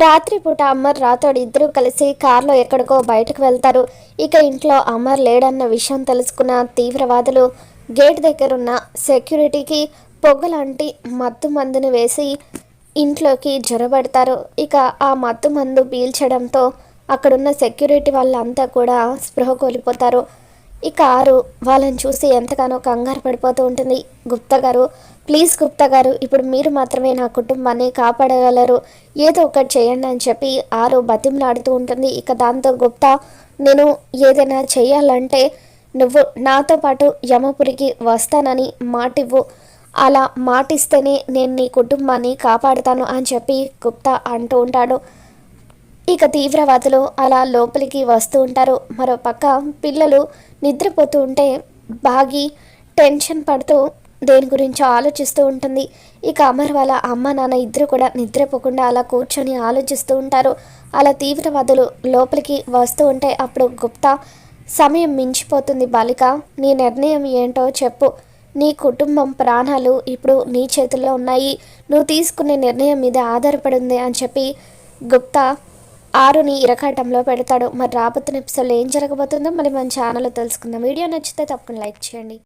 రాత్రిపూట అమర్ రాథోడ్ ఇద్దరూ కలిసి కారులో ఎక్కడికో బయటకు వెళ్తారు. ఇక ఇంట్లో అమర్ లేడన్న విషయం తెలుసుకున్న తీవ్రవాదులు గేట్ దగ్గరున్న సెక్యూరిటీకి పొగలాంటి మత్తు మందుని వేసి ఇంట్లోకి జొరబడతారు. ఇక ఆ మత్తు మందు పీల్చడంతో అక్కడున్న సెక్యూరిటీ వాళ్ళంతా కూడా స్పృహ కోల్పోతారు. ఈ కారు వాళ్ళని చూసి ఎంతగానో కంగారు పడిపోతూ ఉంటుంది. గుప్తా గారు, ప్లీజ్ గుప్తా గారు, ఇప్పుడు మీరు మాత్రమే నా కుటుంబాన్ని కాపాడగలరు, ఏదో ఒకటి చేయండి అని చెప్పి ఆరు బతిమలాడుతూ ఉంటుంది. ఇక దాంతో గుప్తా, నేను ఏదైనా చేయాలంటే నువ్వు నాతో పాటు యమపురికి వస్తానని మాటివ్వు, అలా మాటిస్తేనే నేను నీ కుటుంబాన్ని కాపాడుతాను అని చెప్పి గుప్తా అంటూ ఉంటాడు. ఇక తీవ్రవాదులు అలా లోపలికి వస్తూ ఉంటారు. మరోపక్క పిల్లలు నిద్రపోతూ ఉంటే బాగి టెన్షన్ పడుతూ దేని గురించో ఆలోచిస్తూ ఉంటుంది. ఇక అమర్ వాళ్ళ అమ్మ నాన్న ఇద్దరు కూడా నిద్రపోకుండా అలా కూర్చొని ఆలోచిస్తూ ఉంటారు. అలా తీవ్రవాదులు లోపలికి వస్తూ ఉంటే అప్పుడు గుప్తా, సమయం మించిపోతుంది బాలిక, నీ నిర్ణయం ఏంటో చెప్పు, నీ కుటుంబం ప్రాణాలు ఇప్పుడు నీ చేతుల్లో ఉన్నాయి, నువ్వు తీసుకునే నిర్ణయం మీద ఆధారపడి ఉంది అని చెప్పి గుప్తా ఆరుని ఇరకాటంలో పెడతాడు. మరి రాబోతున్న ఎపిసోడ్లో ఏం జరగబోతుందో మరి మన ఛానల్లో తెలుసుకుందాం. వీడియో నచ్చితే తప్పకుండా లైక్ చేయండి.